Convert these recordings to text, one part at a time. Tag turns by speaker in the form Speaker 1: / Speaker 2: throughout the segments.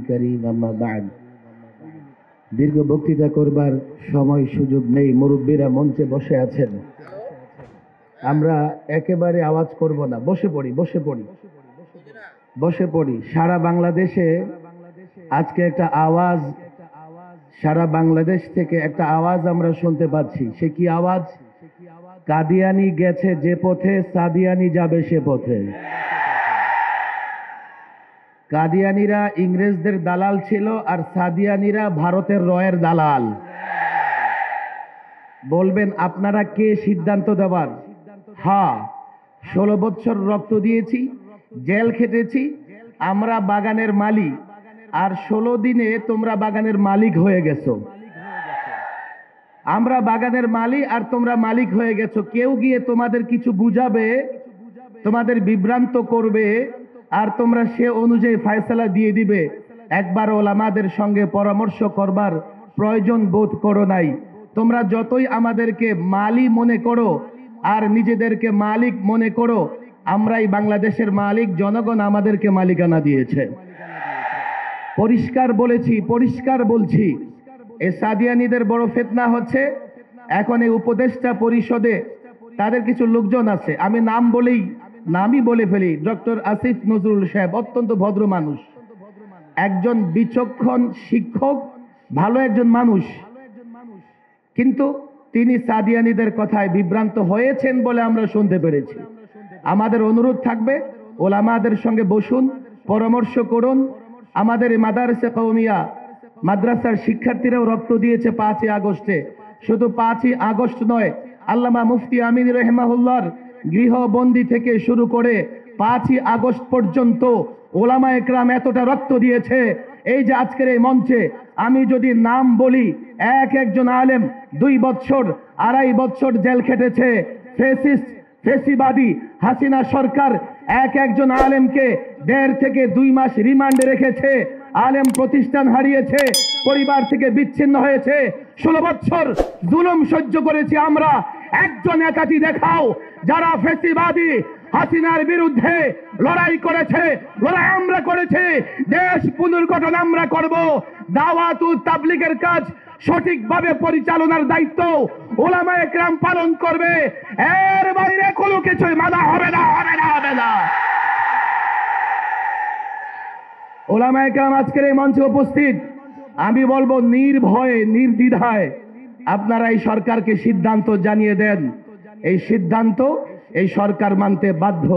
Speaker 1: করিম আম্মা বাদ। দীর্ঘ বক্তৃতা করবার সময় সুযোগ নেই, মুরব্বীরা মঞ্চে বসে আছেন। আমরা একেবারে আওয়াজ করব না, বসে পড়ি। সারা বাংলাদেশে আজকে একটা আওয়াজ, সারা বাংলাদেশ থেকে একটা আওয়াজ আমরা শুনতে পাচ্ছি। সে কি আওয়াজ? কাদিয়ানি গেছে যে পথে, সাদিয়ানি যাবে সে পথে। কাদিয়ানিরা ইংরেজদের দালাল ছিল, আর সাদিয়ানিরা ভারতের রয়ের দালাল। বলবেন আপনারা কে সিদ্ধান্ত দেওয়ার? হ্যাঁ, 16 বছর রক্ত দিয়েছি, জেল খেটেছি, আমরা বাগানের মালিক, আর 16 দিনে তোমরা বাগানের মালিক হয়ে গেছো। আমরা বাগানের মালিক আর তোমরা মালিক হয়ে গেছো। কেউ গিয়ে তোমাদের কিছু বুঝাবে, তোমাদের বিভ্রান্ত করবে, আর তোমরা সে অনুযায়ী ফয়সালা দিয়ে দিবে। একবার ওলামাদের সঙ্গে পরামর্শ করবার প্রয়োজন বোধ করো নাই। তোমরা যতই আমাদেরকে মালি মনে করো আর নিজেদেরকে মালিক মনে করো, আমরাই বাংলাদেশের মালিক, জনগণ আমাদেরকে মালিকানা দিয়েছে। পরিষ্কার বলেছি, পরিষ্কার বলছি। এই সাদিয়ানিদের বড় ফিতনা হচ্ছে, এখন এই উপদেষ্টা পরিষদে তাদের কিছু লোকজন আছে, আমি নামই বলে ফেলি। ডক্টর আসিফ নজরুল সাহেব অত্যন্ত ভদ্র মানুষ, একজন বিচক্ষণ শিক্ষক, ভালো একজন মানুষ, কিন্তু তিনি সাদিয়ানিদের কথায় বিভ্রান্ত হয়েছেন বলে আমরা শুনতে পেরেছি। আমাদের অনুরোধ থাকবে, ওলামাদের সঙ্গে বসুন, পরামর্শ করুন। আমাদের মাদারসে কওমিয়া মাদ্রাসার শিক্ষার্থীরাও রক্ত দিয়েছে 5ই আগস্টে। শুধু 5ই আগস্ট নয়, আল্লামা মুফতি আমিন রহমাহুল্লাহর গৃহবন্দী থেকে শুরু করে 5ই আগস্ট পর্যন্ত ওলামা একরাম এতটা রক্ত দিয়েছে। এই যে আজকের এই মঞ্চে আমি যদি নাম বলি, একজন আলেম 2 বছর 2.5 বছর জেল খেটেছে। ফেসিবাদী হাসিনা সরকার একজন আলেমকে 1.5 থেকে 2 মাস রিমান্ডে রেখেছে। আলেম প্রতিষ্ঠান হারিয়েছে, পরিবার থেকে বিচ্ছিন্ন হয়েছে। 16 বছর জুলুম সহ্য করেছি আমরা। একজন একাটি দেখাও যারা ফেসিবাদী হাসিনার বিরুদ্ধে লড়াই করেছে। লড়াই আমরা করেছি, দেশ পুনর্গঠন আমরা করব। দাওয়াত ও তাবলীগের কাজ সঠিকভাবে পরিচালনার দায়িত্ব ওলামা একরাম পালন করবে। এর বাইরে কোনো কিছুই মানা হবে না। ওলামা একরাম আজকের এই মঞ্চে উপস্থিত। আমি বলবো নির্ভয়ে নির্দ্বিধায় আপনারা এই সরকারকে সিদ্ধান্ত জানিয়ে দেন। এই সিদ্ধান্ত এই সরকার মানতে বাধ্য।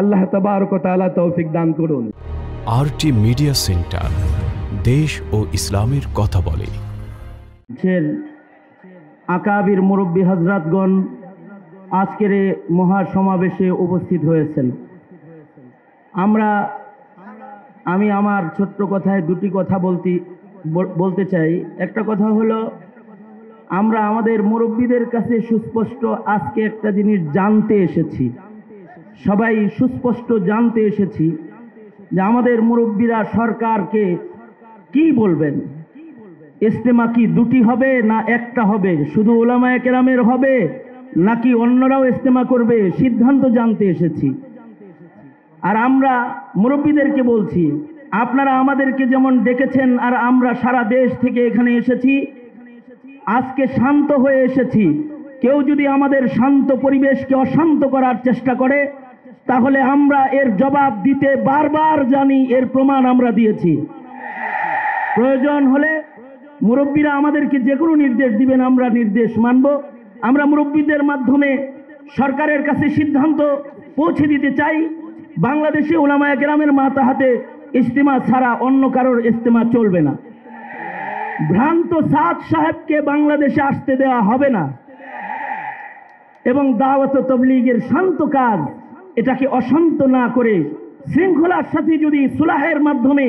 Speaker 1: আল্লাহ তাবারক ওয়া তাআলা তৌফিক দান করুন।
Speaker 2: আরটি মিডিয়া সেন্টার, দেশ ও ইসলামের কথা বলে।
Speaker 3: আকাবির মুরব্বী হযরতগণ আজকের এই মহাসমাবেশে উপস্থিত হয়েছেন। আমি আমার ছোট্ট কথায় 2টি কথা বলতে চাই। একটা কথা হলো, আমরা আমাদের মুরব্বীদের কাছে সুস্পষ্ট আজকে একটা জিনিস জানতে এসেছি, সবাই সুস্পষ্ট জানতে এসেছি যে আমাদের মুরব্বীরা সরকারকে কি বলবেন। ইজতেমা কি 2টি হবে না একটা হবে? শুধু উলামায়ে কেরামের হবে নাকি অন্যরাও ইজতেমা করবে? সিদ্ধান্ত জানতে এসেছি। আর আমরা মুরব্বীদেরকে বলছি, আপনারা আমাদেরকে যেমন ডেকেছেন আর আমরা সারা দেশ থেকে এখানে এসেছি, আজকে শান্ত হয়ে এসেছি। কেউ যদি আমাদের শান্ত পরিবেশকে অশান্ত করার চেষ্টা করে, তাহলে আমরা এর জবাব দিতে বারবার জানি, এর প্রমাণ আমরা দিয়েছি। প্রয়োজন হলে মুরব্বীরা আমাদেরকে যে কোনো নির্দেশ দিবেন, আমরা নির্দেশ মানব। আমরা মুরব্বীদের মাধ্যমে সরকারের কাছে সিদ্ধান্ত পৌঁছে দিতে চাই, বাংলাদেশে উলামায়ে কেরামের মাতাহাতে ইজতেমা ছাড়া অন্য কারোর ইজতেমা চলবে না। ভ্রান্ত সাদ সাহেবকে বাংলাদেশে আসতে দেওয়া হবে না, এবং দাওয়াত ও তাবলীগের শান্ত কাজ, এটাকে অশান্ত না করে শৃঙ্খলার সাথে যদি সুলাহের মাধ্যমে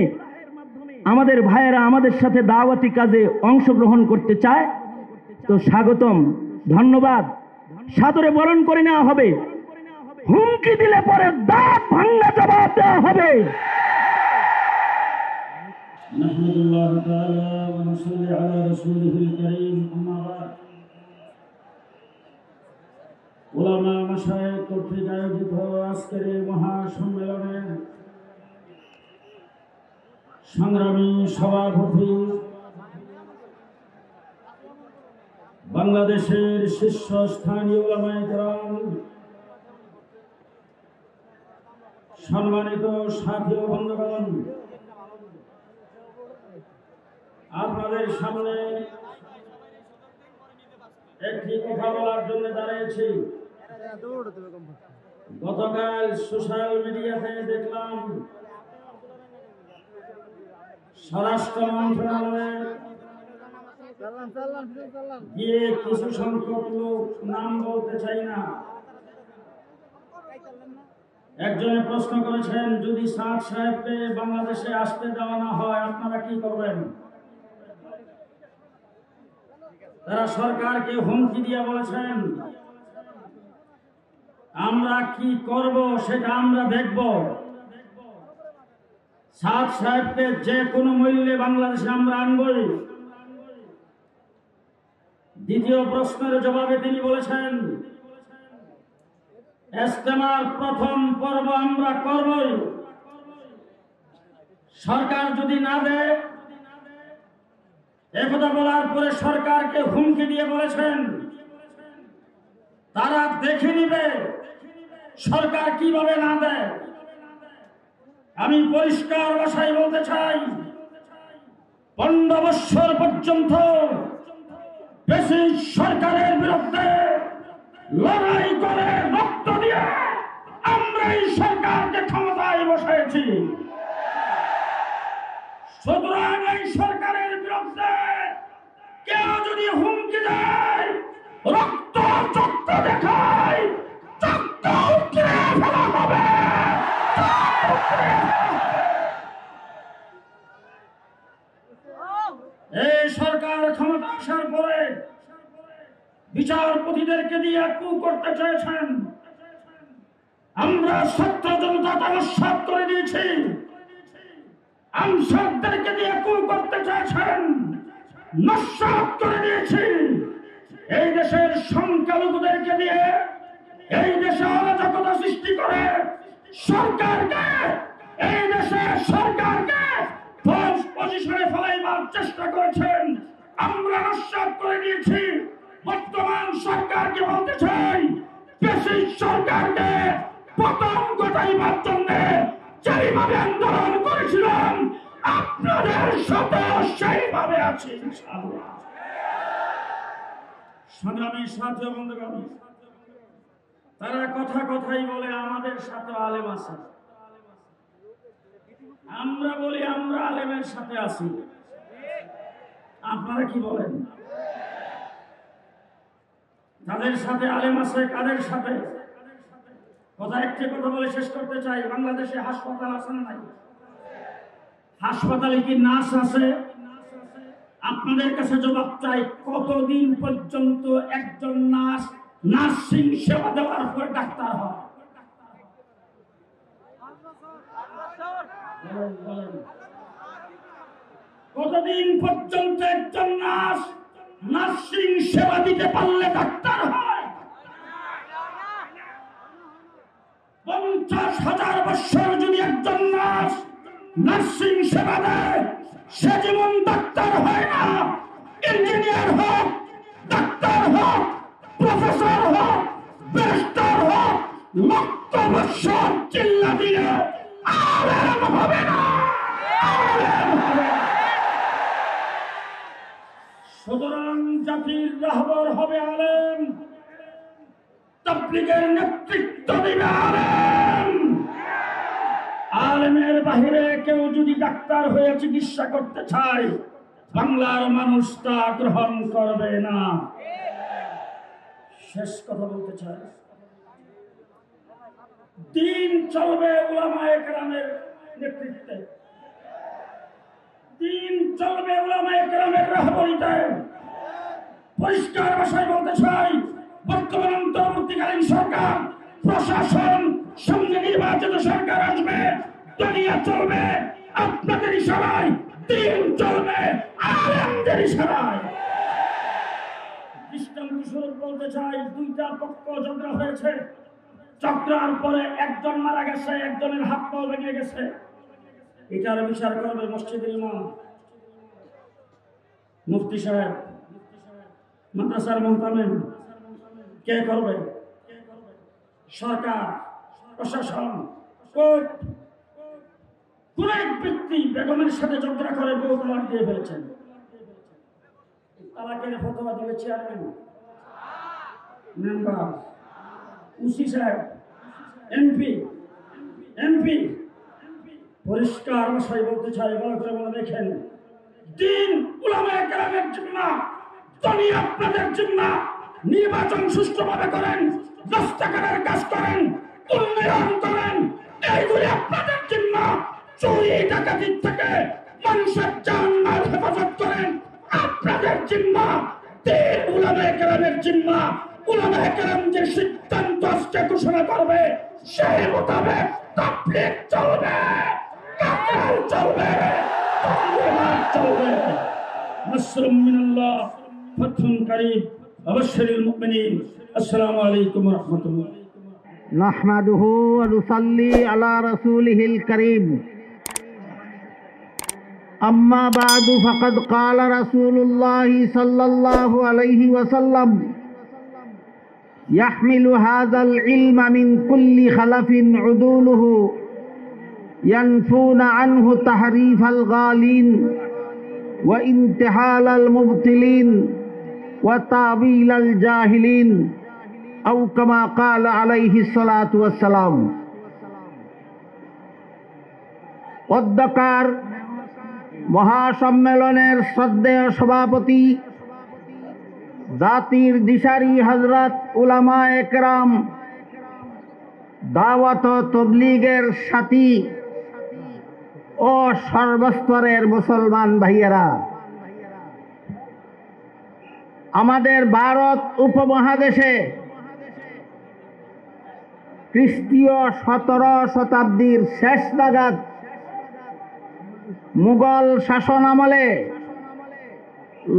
Speaker 3: আমাদের ভাইয়েরা আমাদের সাথে দাওয়াতি কাজে অংশগ্রহণ করতে চায়, তো স্বাগতম, ধন্যবাদ, সাদরে বরণ করে নেওয়া হবে। হুমকি দিলে পরে দাঁত ভাঙা জবাব দেওয়া হবে।
Speaker 4: উলামা মাশায়েখ কর্তৃক আয়োজিত আজকের এই মহাসম্মেলনে সংগ্রামী সভাপতি, বাংলাদেশের শীর্ষস্থানীয় উলামায়ে কেরাম, সম্মানিত সাথী ও বন্ধুগণ, আপনাদের সামনে একটি কথা বলার জন্য দাঁড়িয়েছি। গতকাল সোশ্যাল মিডিয়াতে দেখলাম স্বরাষ্ট্র মন্ত্রণালয়ে গিয়ে কিছু সংখ্যক লোক, নাম বলতে চাই না, একজনে প্রশ্ন করেছেন, যদি সাদ সাহেবকে বাংলাদেশে আসতে দেওয়া না হয় আপনারা কি করবেন? তারা সরকারকে হুমকি দিয়ে বলেছেন, আমরা কি করব সেটা আমরা দেখব, সাদ সাহেবকে যে কোনো মূল্যে বাংলাদেশে আমরা আনবই। দ্বিতীয় প্রশ্নের জবাবে তিনি বলেছেন, ইজতেমার প্রথম পর্ব আমরা করবই, সরকার যদি না দেয়। একথা বলার পরে সরকারকে হুমকি দিয়ে বলেছেন তারা দেখে নিবে সরকার কিভাবে না দেয়। আমি পরিষ্কার ভাষায় বলতে চাই, 15 বছর পর্যন্ত ফ্যাসিস্ট সরকারের বিরুদ্ধে লড়াই করে রক্ত দিয়ে আমরা এই সরকারকে ক্ষমতায় বসাইছি। সুতরাং এই সরকারের বিরুদ্ধে কেউ যদি হুমকি দেয়, রক্ত চক্র দেখায়, চক্র উঠে ফেলা হবে। এই সরকার ক্ষমতা আসার পরে বিচারপতিদেরকে দিয়ে কু করতে চেয়েছেন। আমরা ছাত্র জনতা তামাশাত করে দিয়েছি। আমসাদদেরকে দিয়ে কু করতে চেয়েছেন, নস্যাৎ করে দিয়েছি। এই দেশের সংখ্যালঘুদেরকে দিয়ে এই দেশে অরাজকতা সৃষ্টি করে সরকারকে, এই দেশের সরকারকে ফলস পজিশনে ফেলাইবার চেষ্টা করেছেন। আমরা নস্যাৎ করে দিয়েছি। বর্তমান সরকারকে বলতে চাই, ফ্যাসিস্ট সরকারকে পতন ঘটাইবার জন্য যেভাবে আন্দোলন করেছিলাম আপনাদের সাথে সেইভাবে আছি ইনশাআল্লাহ। সংগ্রামী সাথী ও বন্ধুগণ, তারা কথা কথাই বলে আমাদের সাথে আলেম আছে। আমরা বলি আমরা আলেমের সাথে আছি। আপনারা কি বলেন? তাদের সাথে আলেম আছে, কাদের সাথে? কথা একটি কথা বলে শেষ করতে চাই। বাংলাদেশে হাসপাতাল আছে না নাই? হাসপাতালে কি নার্স আছে? আপনাদের কাছে জবাব চাই, কতদিন পর্যন্ত একজন নার্স নার্সিং সেবা দেওয়ার পর ডাক্তার হয়? কতদিন পর্যন্ত একজন নার্স নার্সিং সেবা দিতে পারলে ডাক্তার হয়? 50,000 বছর যদি একজন নার্স নার্সিং সেবা দেয়, সে জীবন ডাক্তার হয় না। ইঞ্জিনিয়ার হোক, ডাক্তার হোক, প্রফেসর হোক, ব্যারিস্টার হোক, লক্ষ বছর চিল্লা দিয়ে আলেম হবে না, আলেম হবে না। সুতরাং জাতির রাহবর হবে আলেম, তাবলীগের নেতৃত্ব দিবে আলেম। আলেমের বাহিরে কেউ যদি ডাক্তার হয়ে চিকিৎসা করতে চায়, বাংলার মানুষ তা গ্রহণ করবে না। শেষ কথা বলতে চাই, দিন চলবে উলামায়ে কেরামের নেতৃত্বে, দিন চলবে উলামায়ে কেরামের রাহবরিতে। পরিষ্কার ভাষায় বলতে চাই, বর্তমান অন্তর্বর্তীকালীন সরকার, প্রশাসন, সামনে নির্বাচিত সরকার আসবে, দুনিয়া চলবে আপনাদের ইশারায়, দিন চলবে আলেমদের ইশারায়। দৃষ্টান্তস্বরূপ বলতে চাই, 2টা পক্ষ ঝগড়া হয়েছে, ঝগড়ার পরে একজন মারা গেছে, একজনের হাত পা ভেঙে গেছে। এটার বিচার করবে মসজিদের ইমাম, মুফতি সাহেব, মাদ্রাসার মুহতামিম। কে করবে? সরকার, প্রশাসন, কোর্ট। কোন এক ব্যক্তি বেগমের সাথে ঝগড়া করে বউ তালাক দিয়ে ফেলেছেন, তালাকের ফতোয়া দিবে চেয়ারম্যান, মেম্বার, উসি সাহেব, এমপি। পরিষ্কার ভাষায় বলতে চাই, ভালো করে মনে দেখেন, দিন উলামায়ে কেরামের জিম্মা, তুমি আপনাদের জিম্মা। নির্বাচন সুষ্ঠুভাবে করেন, রাস্তাঘাটের কাজ করেন, উন্নয়ন করেন, এইগুলি আপনাদের জিম্মা। চুরি ডাকাতি থেকে মানুষের জান-মাল হেফাজত করেন, আপনাদের জিম্মা। দিন উলামায়ে কেরামের জিম্মা। উলামায়ে কেরাম যে সিদ্ধান্ত আজকে ঘোষণা করবে, সেই মোতাবেক তাবলীগ চলবে, কাফের চলবে, তাবলীগ চলবে। নাসরুম মিনাল্লাহ, ফাতহুন কারীব, আবাশশিরিল মুমিনিন। আসসালামু আলাইকুম ওয়া রাহমাতুল্লাহ।
Speaker 3: নাহমাদুহু ওয়া নুসাল্লি আলা রাসূলিহিল কারীম। আম্মা বা'দু ফাকাদ ক্বালা রাসূলুল্লাহি সাল্লাল্লাহু আলাইহি ওয়াসাল্লাম ইয়াহমিলু হাযাল ইলমা মিন কুল্লি খালাফিন উদুলুহু ইয়ানফুনা আনহু তাহরিফাল গালিন ওয়া ইনতিহালাল মুবতিলিন ওয়া তা'বিলাল জাহিলিন আও কামা ক্বালা আলাইহিস সালাতু ওয়াস সালাম। অধ্যকার মহাসম্মেলনের শ্রদ্ধেয় সভাপতি, জাতির দিশারি হযরত উলামায়ে কেরাম, দাওয়াত ও তাবলীগের সাথী ও সর্বস্তরের মুসলমান ভাইয়েরা, আমাদের ভারত উপমহাদেশে খ্রিস্টীয় 17 শতাব্দীর শেষ নাগাদ মুঘল শাসন আমলে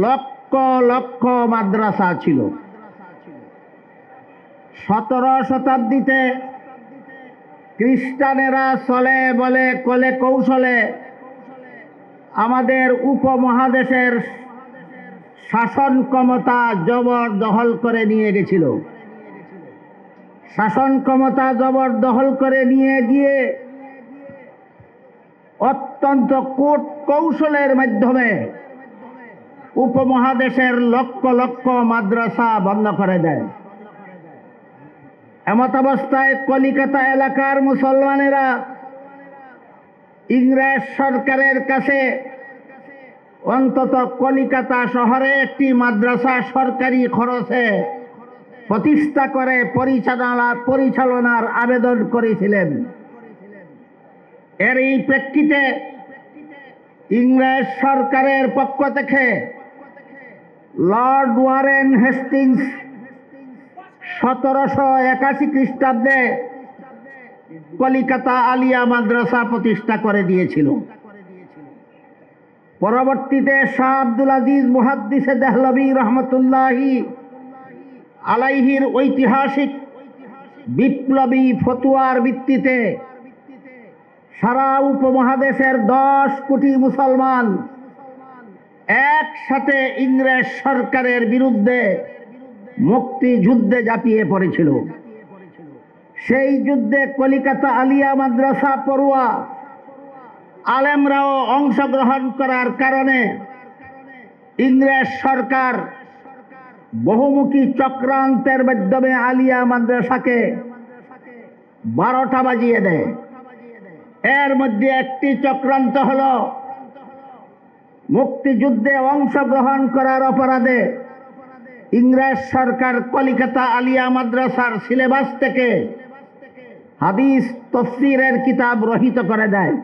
Speaker 3: লক্ষ লক্ষ মাদ্রাসা ছিল। 17 শতাব্দীতে খ্রিস্টানেরা চলে বলে কলে কৌশলে আমাদের উপমহাদেশের শাসন ক্ষমতা জবরদখল করে নিয়ে গেছিল। শাসন ক্ষমতা জবরদখল করে নিয়ে গিয়ে অত্যন্ত কূট কৌশলের মাধ্যমে উপমহাদেশের লক্ষ লক্ষ মাদ্রাসা বন্ধ করে দেয়। এমত অবস্থায় কলিকাতা এলাকার মুসলমানেরা ইংরেজ সরকারের কাছে অন্তত কলিকাতা শহরে একটি মাদ্রাসা সরকারি খরচে প্রতিষ্ঠা করে পরিচালনার আবেদন করেছিলেন। এর এই প্রেক্ষিতে ইংরেজ সরকারের পক্ষ থেকে লর্ড ওয়ারেন হেস্টিংস 1781 খ্রিস্টাব্দে কলিকাতা আলিয়া মাদ্রাসা প্রতিষ্ঠা করে দিয়েছিল। পরবর্তীতে শাহ আব্দুল আজিজ মুহাদ্দিসে দেহলভী রহমতুল্লাহি আলাইহির ঐতিহাসিক বিপ্লবী ফতোয়ার ভিত্তিতে সারা উপমহাদেশের 10 কোটি মুসলমান একসাথে ইংরেজ সরকারের বিরুদ্ধে মুক্তিযুদ্ধে ঝাঁপিয়ে পড়েছিল। সেই যুদ্ধে কলিকাতা আলিয়া মাদ্রাসা পড়ুয়া আলেমরাও অংশগ্রহণ করার কারণে ইংরেজ সরকার বহুমুখী চক্রান্তের মাধ্যমে আলিয়া মাদ্রাসাকে 12টা বাজিয়ে দেয়। এর মধ্যে একটি চক্রান্ত হল মুক্তিযুদ্ধে অংশগ্রহণ করার অপরাধে ইংরেজ সরকার কলিকাতা আলিয়া মাদ্রাসার সিলেবাস থেকে হাদিস তাফসীরের কিতাব রহিত করে দেয়।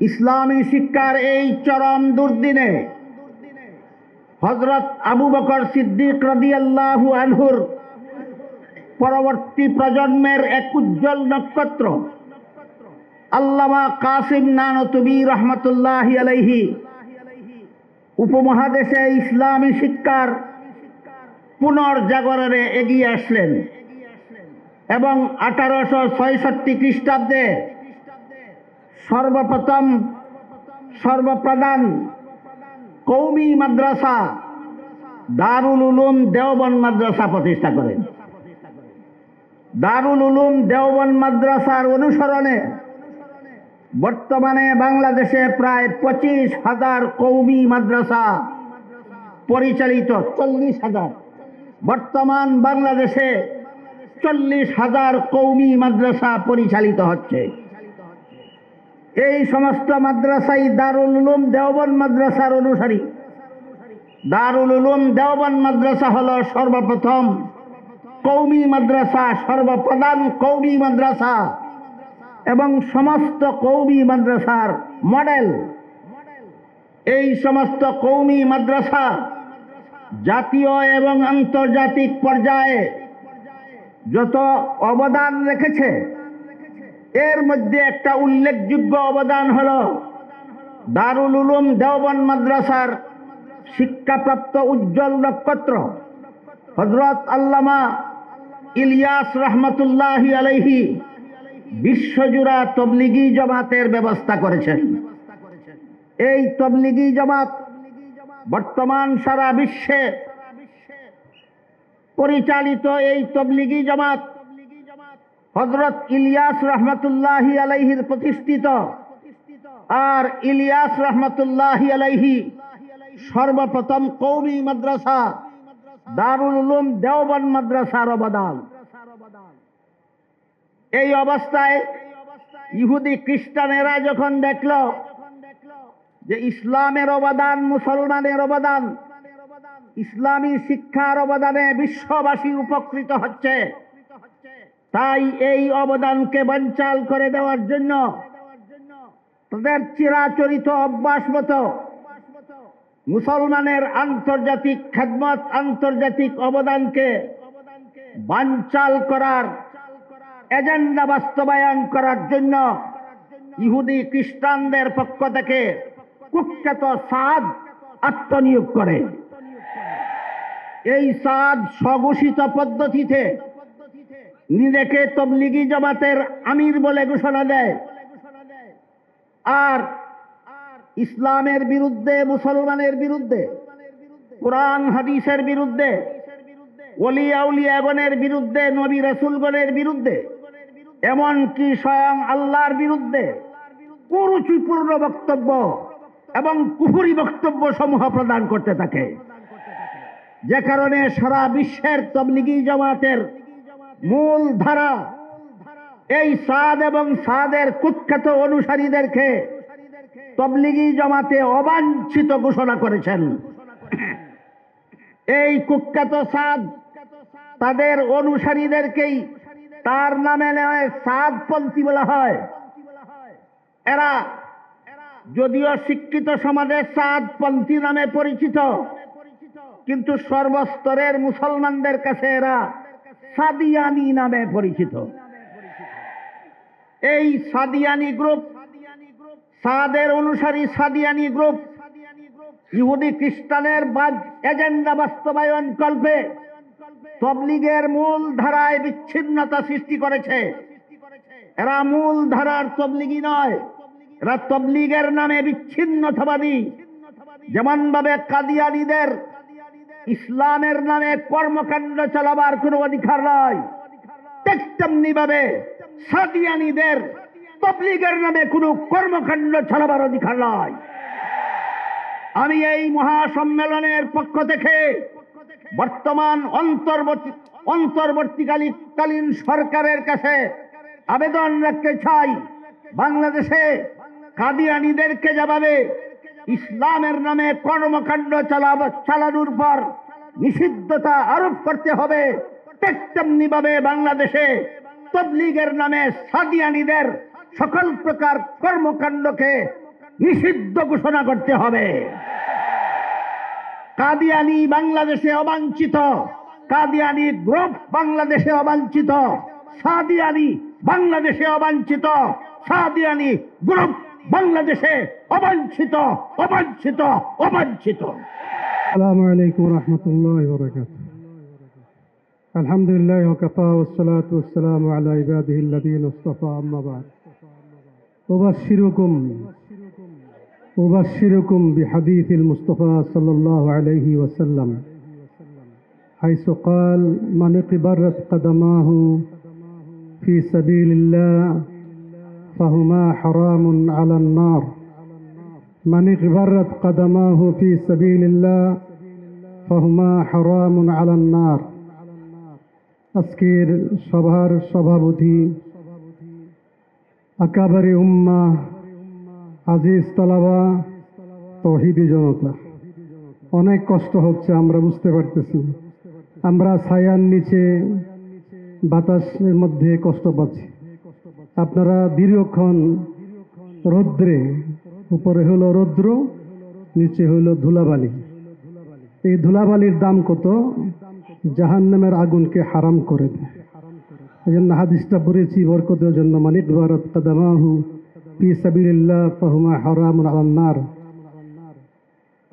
Speaker 3: ইসলামী শিক্ষার এই চরম দুর্দিনে হযরত আবু বকর সিদ্দিক রাদিয়াল্লাহু আনহুর পরবর্তী প্রজন্মের এক উজ্জ্বল নক্ষত্র আল্লামা কাসিম নানতুবী রহমতুল্লাহি আলাইহি উপমহাদেশে ইসলামী শিক্ষার পুনর্জাগরণে এগিয়ে আসলেন এবং 1866 খ্রিস্টাব্দে সর্বপ্রথম সর্বপ্রধান কওমি মাদ্রাসা দারুল উলুম দেওবন্দ মাদ্রাসা প্রতিষ্ঠা করেন। দারুল উলুম দেওবন্দ মাদ্রাসার অনুসরণে বর্তমানে বাংলাদেশে প্রায় 25,000 কওমি মাদ্রাসা পরিচালিত। 40,000 বর্তমান বাংলাদেশে 40,000 কওমি মাদ্রাসা পরিচালিত হচ্ছে। এই সমস্ত মাদ্রাসাই দারুল উলুম দেওবন্দ মাদ্রাসার অনুসারী। দারুল উলুম দেওবন্দ মাদ্রাসা হলো সর্বপ্রথম কওমি মাদ্রাসা, সর্বপ্রধান কওমি মাদ্রাসা এবং সমস্ত কওমি মাদ্রাসার মডেল। এই সমস্ত কওমি মাদ্রাসা জাতীয় এবং আন্তর্জাতিক পর্যায়ে যত অবদান রেখেছে, এর মধ্যে একটা উল্লেখযোগ্য অবদান হলো দারুল উলুম দেওবন্দ মাদ্রাসার শিক্ষাপ্রাপ্ত উজ্জ্বল নক্ষত্র হযরত আল্লামা ইলিয়াস রহমতুল্লাহি আলাইহি বিশ্বজুড়া তবলিগি জামাতের ব্যবস্থা করেছেন। এই তবলিগি জামাত বর্তমান সারা বিশ্বে পরিচালিত। এই তবলিগি জামাত হযরত ইলিয়াস রহমতুল্লাহি আলাইহির প্রতিষ্ঠিত। আর ইলিয়াস রহমতুল্লাহি আলাইহি সর্বপ্রথম কওমি মাদ্রাসা দারুল উলুম দেওবন্দ মাদ্রাসার অবদান। এই অবস্থায় ইহুদি খ্রিস্টানেরা যখন দেখল যে ইসলামের অবদান, মুসলমানের অবদান, ইসলামী শিক্ষার অবদানে বিশ্ববাসী উপকৃত হচ্ছে, তাই এই অবদানকে বানচাল করে দেওয়ার জন্য তাদের চিরাচরিত অভ্যাস মতো মুসলমানের আন্তর্জাতিক খেদমত, আন্তর্জাতিক অবদানকে বানচাল করার এজেন্ডা বাস্তবায়ন করার জন্য ইহুদি খ্রিস্টানদের পক্ষ থেকে কুখ্যাত সাদ আত্মনিয়োগ করে। এই সাদ স্বঘোষিত পদ্ধতিতে নিজেকে তবলিগি জামাতের আমির বলে ঘোষণা দেয় আর ইসলামের বিরুদ্ধে, মুসলমানের বিরুদ্ধে, কোরআন হাদিসের বিরুদ্ধে, ওলি আউলিয়াগণের বিরুদ্ধে, নবী রাসূলগণের বিরুদ্ধে, এমনকি স্বয়ং আল্লাহর বিরুদ্ধে কুরুচিপূর্ণ বক্তব্য এবং কুফরি বক্তব্য সমূহ প্রদান করতে থাকে। যে কারণে সারা বিশ্বের তবলিগি জামাতের মূল ধারা এই সাদ এবং সাদের কুখ্যাত অনুসারীদেরকে তবলিগি জামাতে অবাঞ্ছিত ঘোষণা করেছেন। এই কুখ্যাত সাদ তাদের অনুসারীদেরকেই তার নামে নেয় সাদপন্থী বলা হয়। এরা যদিও শিক্ষিত সমাজে সাদপন্থী নামে পরিচিত, কিন্তু সর্বস্তরের মুসলমানদের কাছে এরা সাদিয়ানি নামে পরিচিত। এই সাদিয়ানি গ্রুপ, সাদের অনুসারী সাদিয়ানি গ্রুপ ইহুদি খ্রিস্টানের এজেন্ডা বাস্তবায়ন কল্পে তবলিগের মূল ধারায় বিচ্ছিন্নতা সৃষ্টি করেছে। এরা মূল ধারার তবলিগি নয়, এরা তবলিগের নামে বিচ্ছিন্নতাবাদী। যেমন ভাবে কাদিয়ানীদের ইসলামের নামে কর্মকাণ্ড চালাবার কোনো অধিকার নয়, ঠিক তেমনি ভাবে সাদিয়ানীদের তবলিগের নামে কোনো কর্মকাণ্ড চালাবার অধিকার নয়। আমি এই মহাসম্মেলনের পক্ষ থেকে বর্তমান অন্তর্বর্তীকালীন সরকারের কাছে আবেদন রাখতে চাই, বাংলাদেশে কাদিয়ানীদেরকে যেভাবে ইসলামের নামে কর্মকাণ্ড চালানোর পর নিষিদ্ধতা আরোপ করতে হবে, ঠিক তেমনি ভাবে বাংলাদেশে তবলিগের নামে সাদিয়ানীদের সকল প্রকার কর্মকাণ্ডকে নিষিদ্ধ ঘোষণা করতে হবে। কাদিয়ানী বাংলাদেশে অবাঞ্ছিত, কাদিয়ানী গ্রুপ বাংলাদেশে অবাঞ্ছিত, সাদিয়ানী বাংলাদেশে অবাঞ্ছিত, সাদিয়ানী গ্রুপ বাংলাদেশে অবাঞ্ছিত, অবাঞ্ছিত, অবাঞ্ছিত।
Speaker 5: আসসালামু আলাইকুম ওয়া রাহমাতুল্লাহি ওয়া বারাকাতুহু। আলহামদুলিল্লাহি ওয়া কাফা ওয়াস সালাতু ওয়াস সালামু আলা ইবাদিহিল্লাযীনা ইসতাফা, আম্মা বা'দ। أبشركم بحديث المصطفى صلى الله عليه وسلم حيث قال من اقبرت قدماه في سبيل الله فهما حرام على النار من اقبرت قدماه في سبيل الله فهما حرام على النار আজকের সভার সভাপতি আকাবারে উম্মাহ আজিজ তালাবা তৌহিদি জনতা, অনেক কষ্ট হচ্ছে, আমরা বুঝতে পারতেছি। আমরা ছায়ার নিচে বাতাসের মধ্যে কষ্ট পাচ্ছি, আপনারা দীর্ঘক্ষণ রৌদ্রে, উপরে হলো রৌদ্র, নিচে হলো ধুলাবালি। এই ধুলাবালির দাম কত? জাহান্নামের আগুনকে হারাম করে দেয়। এই জন্য হাদিসটা পড়েছি বরকতের জন্য, মান ইকবারাত কাদামাহু ফি সাবিলিল্লাহ ফাহুমা হারামুন আলান নার।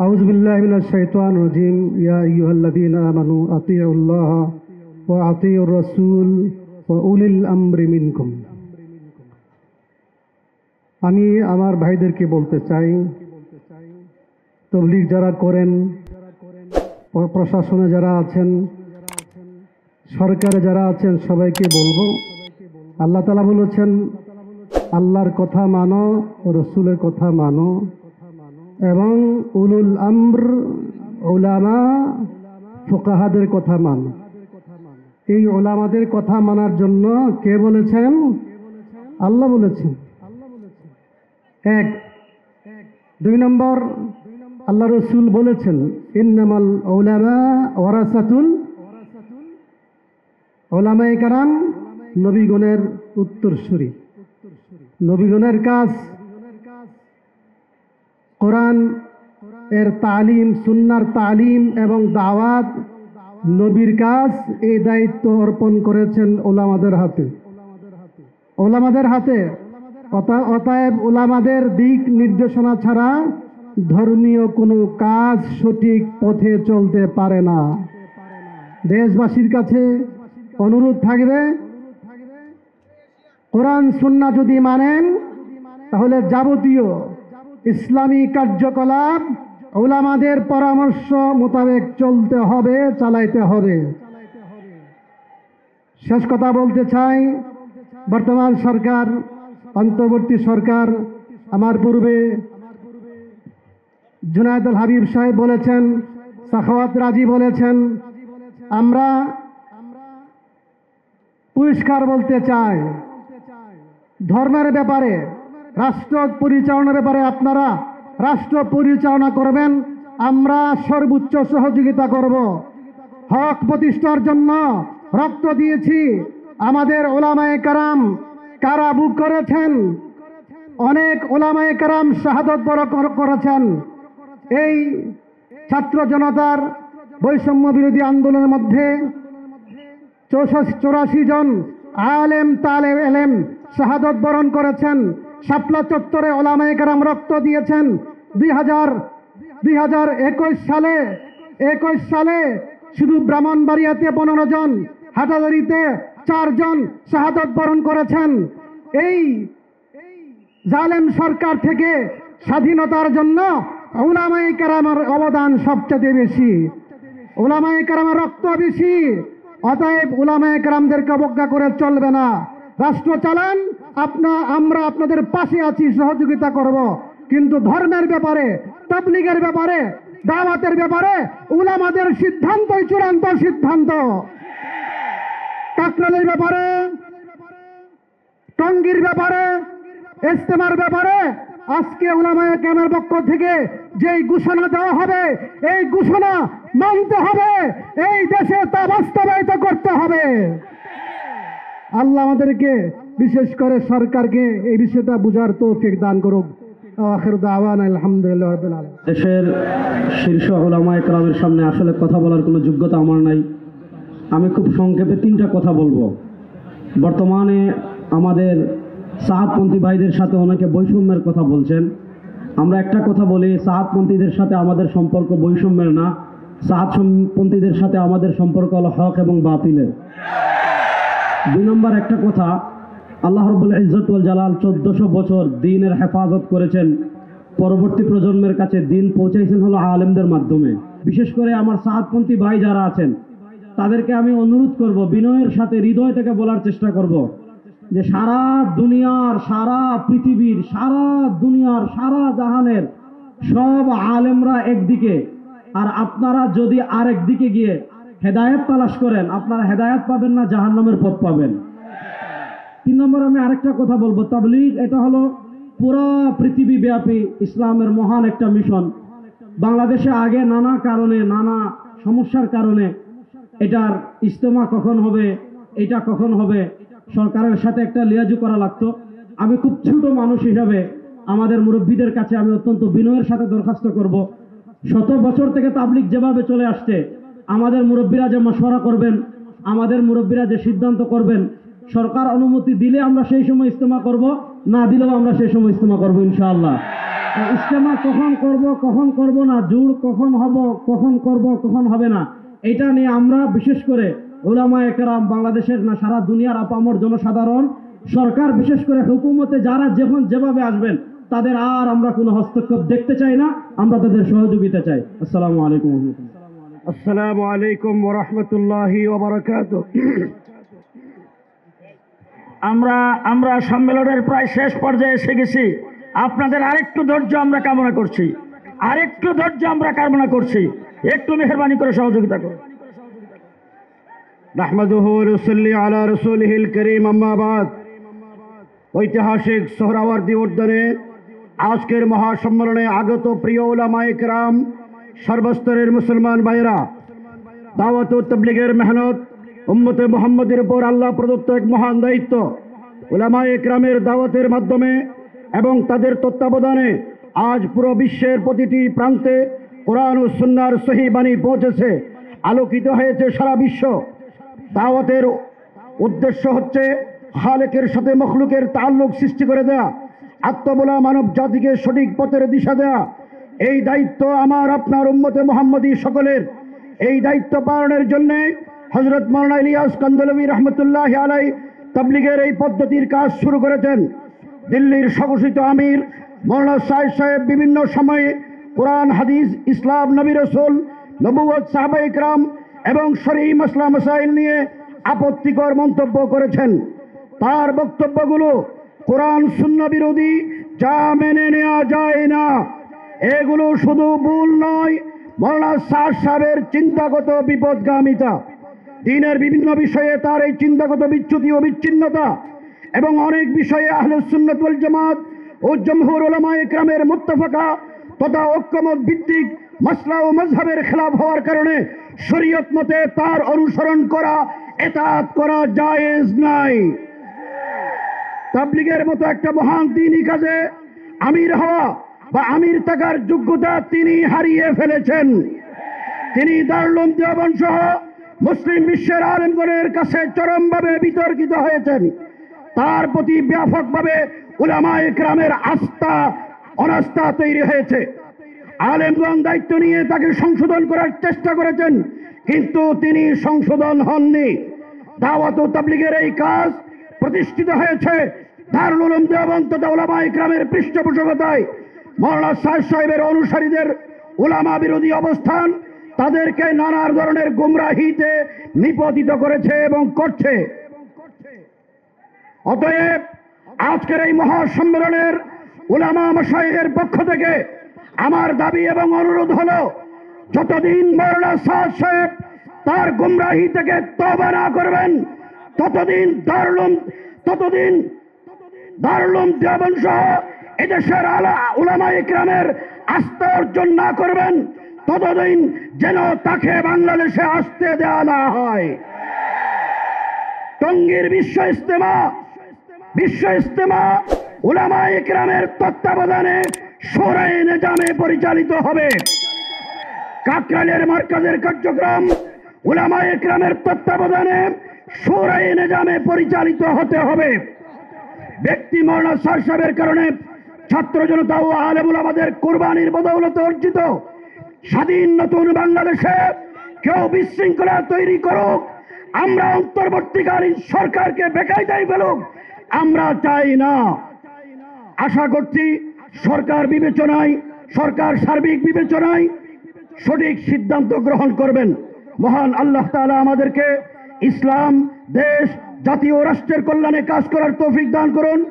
Speaker 5: আউযু বিল্লাহি মিনাশ শাইতানির রাজীম। ইয়া আইয়ুহাল্লাযীনা আমানু আতিউল্লাহ ওয়া আতিউর রাসূল ওয়া উলিল আমরি মিনকুম। আমি আমার ভাইদেরকে বলতে চাই, তাবলীগ যারা করেন, প্রশাসনে যারা আছেন, সরকারে যারা আছেন, সবাইকে বলবো, আল্লাহ তাআলা বলেছেন আল্লাহর কথা মানো, রসুলের কথা মানো, এবং উলুল আমর উলামা ফুকাহাদের কথা মানো। এই উলামাদের কথা মানার জন্য কে বলেছেন? আল্লাহ বলেছেন। এক। দুই নম্বর, আল্লাহ রসুল বলেছেন ইন্নামাল উলামা ওয়ারাসাতুল, উলামায়ে কেরাম নবীগণের উত্তরসূরি। নবীগণের কাজ কোরআন এর তালিম, সুন্নাহর তালিম এবং দাওয়াত। নবীর কাজ, এই দায়িত্ব অর্পণ করেছেন উলামাদের হাতে, উলামাদের হাতে। অতএব উলামাদের দিক নির্দেশনা ছাড়া ধর্মীয় কোনো কাজ সঠিক পথে চলতে পারে না। দেশবাসীর কাছে অনুরোধ থাকবে, কোরআন সুন্নাহ যদি মানেন তাহলে যাবতীয় ইসলামী কার্যকলাপ উলামাদের পরামর্শ মোতাবেক চলতে হবে, চালাইতে হবে। শেষ কথা বলতে চাই, বর্তমান সরকার, অন্তর্বর্তী সরকার, আমার পূর্বে জুনায়েদুল হাবিব সাহেব বলেছেন, সাখাওয়াত রাজি বলেছেন, আমরা পরিষ্কার বলতে চাই, ধর্মের ব্যাপারে, রাষ্ট্র পরিচালনার ব্যাপারে আপনারা রাষ্ট্র পরিচালনা করবেন, আমরা সর্বোচ্চ সহযোগিতা করব। হক প্রতিষ্ঠার জন্য রক্ত দিয়েছি। আমাদের ওলামায়ে কেরাম কারাভোগ করেছেন, অনেক ওলামায়ে কেরাম শাহাদত বরণ করেছেন। এই ছাত্র জনতার বৈষম্য বিরোধী আন্দোলনের মধ্যে 84 জন আলেম তালেব এলেম শাহাদত বরণ করেছেন। শাপলা চত্বরে ওলামায়ে কেরাম রক্ত দিয়েছেন। 2021 সালে শুধু ব্রাহ্মণবাড়িয়াতে 15 জন, হাটাজারিতে 4 জন শাহাদত বরণ করেছেন। এই জালেম সরকার থেকে স্বাধীনতার জন্য উলামায়ে কেরামের অবদান সবচেয়ে বেশি, উলামায়ে কেরামের রক্ত বেশি। অতএব উলামায়ে কেরামদেরকে অবজ্ঞা করে চলবে না। রাষ্ট্র চালান, আমরা আপনাদের পাশে আছি, সহযোগিতা করব। কিন্তু ধর্মের ব্যাপারে, তাবলীগের ব্যাপারে, দাওয়াতের ব্যাপারে উলামাদের সিদ্ধান্তই চূড়ান্ত সিদ্ধান্ত। কাকরাইলের ব্যাপারে, টঙ্গীর ব্যাপারে, ইজতেমার ব্যাপারে আজকে উলামায়ে কেরামের পক্ষ থেকে যেই ঘোষণা দেওয়া হবে, এই ঘোষণা মানতে হবে, এই দেশে তা বাস্তবায়িত করতে হবে। আল্লাহ আমাদেরকে, বিশেষ করে সরকারকে এই বিষয়টা বুঝার তৌফিক দান করুক। আখির দাওয়ানা আলহামদুলিল্লাহ রাব্বিল আলামিন।
Speaker 3: দেশের শীর্ষ উলামায়ে কেরামের সামনে আসলে কথা বলার কোনো যোগ্যতা আমার নাই। আমি খুব সংক্ষেপে 3টা কথা বলবো। বর্তমানে আমাদের সাহাবপন্থী ভাইদের সাথে অনেকে বৈষম্যের কথা বলছেন। আমরা একটা কথা বলি, সাহাবপন্থীদের সাথে আমাদের সম্পর্ক বৈষম্যের না, সাহাবপন্থীদের সাথে আমাদের সম্পর্ক হলো হক এবং বাতিলের। 2 নম্বর একটা কথা, আল্লাহ রাব্বুল ইজ্জত ওয়াল জালাল 1400 বছর দ্বীনের হেফাজত করেছেন, পরবর্তী প্রজন্মের কাছে দ্বীন পৌঁছাইছেন হলো আলেমদের মাধ্যমে। বিশেষ করে আমার সাহাবপন্থী ভাই যারা আছেন তাদেরকে আমি অনুরোধ করব, বিনয়ের সাথে হৃদয় থেকে বলার চেষ্টা করব যে সারা দুনিয়ার, সারা পৃথিবীর, সারা দুনিয়ার, সারা জাহানের সব আলেমরা একদিকে, আর আপনারা যদি আরেক দিকে গিয়ে হেদায়েত তালাশ করেন, আপনারা হেদায়েত পাবেন না, জাহান্নামের পথ পাবেন। 3 নম্বর আমি আরেকটা কথা বলবো, তাবলীগ এটা হলো পুরো পৃথিবী ব্যাপী ইসলামের মহান একটা মিশন। বাংলাদেশে আগে নানা কারণে, নানা সমস্যার কারণে এটার ইজতেমা কখন হবে, এটা কখন হবে, সরকারের সাথে একটা লিয়াজু করা লাগতো। আমি খুব ছোট মানুষ হিসাবে আমাদের মুরব্বীদের কাছে আমি অত্যন্ত বিনয়ের সাথে দরখাস্ত করব, 100 বছর থেকে তাবলীগ যেভাবে চলে আসছে, আমাদের মুরব্বীরা যে মশওয়ারা করবেন, আমাদের মুরব্বীরা যে সিদ্ধান্ত করবেন, সরকার অনুমতি দিলে আমরা সেই সময় ইজতেমা করব, না দিলেও আমরা সেই সময় ইজতেমা করব ইনশাআল্লাহ। ইজতেমা কখন করব না, জুড় কখন হব, কখন করব, কখন হবে না, এটা নিয়ে আমরা বিশেষ করে উলামায়ে কেরাম, বাংলাদেশের না সারা দুনিয়ার আপামর জনসাধারণ, সরকার বিশেষ করে হুকুমতে যারা যখন যেভাবে আসবেন তাদের আর আমরা কোনো হস্তক্ষেপ দেখতে চাই না, আমরা তাদের সহযোগিতা চাই। আসসালামু আলাইকুম।
Speaker 1: আসসালামু আলাইকুম ওয়া রাহমাতুল্লাহি ওয়া বারাকাতুহু। আমরা সম্মেলনের প্রায় শেষ পর্যায়ে এসে গেছি। আপনাদের আরেকটু ধৈর্য আমরা কামনা করছি, একটু মেহেরবানি করে সহযোগিতা করুন। নাহমাদুহু ওয়া নুসাল্লি আলা রাসূলিহিল কারীম, আম্মা বাদ। ঐতিহাসিক সোহরাওয়ার্দী উদ্যানে আজকের মহাসম্মেলনে আগত প্রিয় উলামায়ে কেরাম, সর্বস্তরের মুসলমান ভাইয়েরা, দাওয়াত ও তাবলীগের মেহনত উম্মতে মুহাম্মদের উপর আল্লাহ প্রদত্ত এক মহান দায়িত্ব। উলামায়ে কেরামের দাওয়াতের মাধ্যমে এবং তাদের তত্ত্বাবধানে আজ পুরো বিশ্বের প্রতিটি প্রান্তে কোরআন ও সুন্নাহর সহিহ বাণী পৌঁছেছে, আলোকিত হয়েছে সারা বিশ্ব। দাওয়াতের উদ্দেশ্য হচ্ছে খালেকের সাথে মখলুকের তাল্লুক সৃষ্টি করে দেয়া, আত্মবোলা মানব জাতিকে সঠিক পথের দিশা দেয়া। এই দায়িত্ব আমার আপনার উম্মতে মুহাম্মদী সকলের। এই দায়িত্ব পালনের জন্য হযরত মাওলানা ইলিয়াস কান্দলভী রহমতুল্লাহি আলাইহি তাবলীগের এই পদ্ধতির কাজ শুরু করেছেন। দিল্লির স্বঘোষিত আমির মাওলানা সাইদ সাহেব বিভিন্ন সময়ে কোরআন, হাদিস, ইসলাম, নবী রাসূল, নবুয়ত, সাহাবায়ে কেরাম এবং শরঈ মাসলা মাসাইল নিয়ে আপত্তিকর মন্তব্য করেছেন। তার বক্তব্যগুলো কোরআন সুন্নাহ বিরোধী, যা মেনে নেওয়া যায় না। এগুলো শুধু ভুল নয়, মাওলানা সাদ সাহেবের চিন্তাগত বিপদগামিতা, দ্বীনের বিভিন্ন বিষয়ে তার এই চিন্তাগত বিচ্যুতি ও বিচ্ছিন্নতা এবং অনেক বিষয়ে আহলে সুন্নাত ওয়াল জামাত ও জমহুর উলামায়ে কেরামের মুত্তাফাকা তথা ঐক্যমত ভিত্তিক মাসলা ও মাযহাবের খেলাফ হওয়ার কারণে শরীয়ত মতে তার অনুসরণ করা, ইতাআত করা জায়েজ নাই। তাবলীগের মতো একটা মহান দ্বীনি কাজে আমির হওয়া বা আমির থাকার যোগ্যতা তিনি হারিয়ে ফেলেছেন। তিনি দারুল উলুম দেওবন্দ সহ মুসলিম বিশ্বের আলেমগণের কাছে চরমভাবে বিতর্কিত হয়েছেন। তার প্রতি ব্যাপকভাবে উলামায়ে কেরামের আস্থা অনাস্থা তৈরি হয়েছে। আলেমগণ দায়িত্ব নিয়ে তাকে সংশোধন করার চেষ্টা করেছেন, কিন্তু তিনি সংশোধন হননি। দাওয়াত ও তাবলীগের এই কাজ প্রতিষ্ঠিত হয়েছে দারুল উলুম দেওবন্দ তথা উলামায়ে কেরামের পৃষ্ঠপোষকতায়। মাওলানা সাদ সাহেবের অনুসারীদের উলামা বিরোধী অবস্থান তাদেরকে নানা ধরনের গুমরাহিতে নিপতিত করেছে এবং করছে। অতএব আজকের এই মহাসম্মেলনের উলামা মাশায়েখের পক্ষ থেকে আমার দাবি এবং অনুরোধ হলো, যতদিন মাওলানা সাদ সাহেব তার গুমরাহি থেকে তওবা না করবেন, ততদিন দারুল উলুম দেওবন্দ সহ এদেশের উলামায়ে কেরামের আস্থা অর্জন না করবেন, ততদিন যেন তাকে বাংলাদেশে আসতে দেওয়া না হয়। টঙ্গীর বিশ্ব ইজতেমা উলামায়ে কেরামের তত্ত্বাবধানে শোরায়ে নিজামে পরিচালিত হবে। কাকরাইলের মার্কাজের কার্যক্রম উলামায়ে কেরামের তত্ত্বাবধানে শোরায়ে নিজামে পরিচালিত হতে হবে। ব্যক্তি মাওলানা সাদ সাহেবের কারণে ছাত্র জনতা ও আলেম উলামাদের কুরবানির বদৌলতে অর্জিত স্বাধীন নতুন বাংলাদেশে কেউ বিশৃঙ্খলা তৈরি করুক, আমরা অন্তর্বর্তীকালীন সরকারকে বেকায়দায় ফেলুক,
Speaker 6: আমরা চাই না। আশা করছি সরকার বিবেচনায়, সরকার সার্বিক বিবেচনায় সঠিক সিদ্ধান্ত গ্রহণ করবেন। মহান আল্লাহ তাআলা আমাদেরকে ইসলাম, দেশ, জাতীয় রাষ্ট্রের কল্যাণে কাজ করার তৌফিক দান করুন।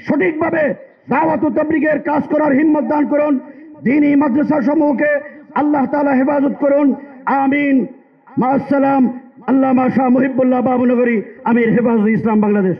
Speaker 6: সঠিকভাবে দাওয়াত ও তাবলীগের কাজ করার হিম্মত দান করুন। দ্বীনি মাদ্রাসা সমূহকে আল্লাহ তাআলা হেফাজত করুন। আমিন। মা আসসালাম। আল্লামা শাহ মুহিবুল্লাহ বাবুনগরী, আমির হেফাজত ইসলাম বাংলাদেশ।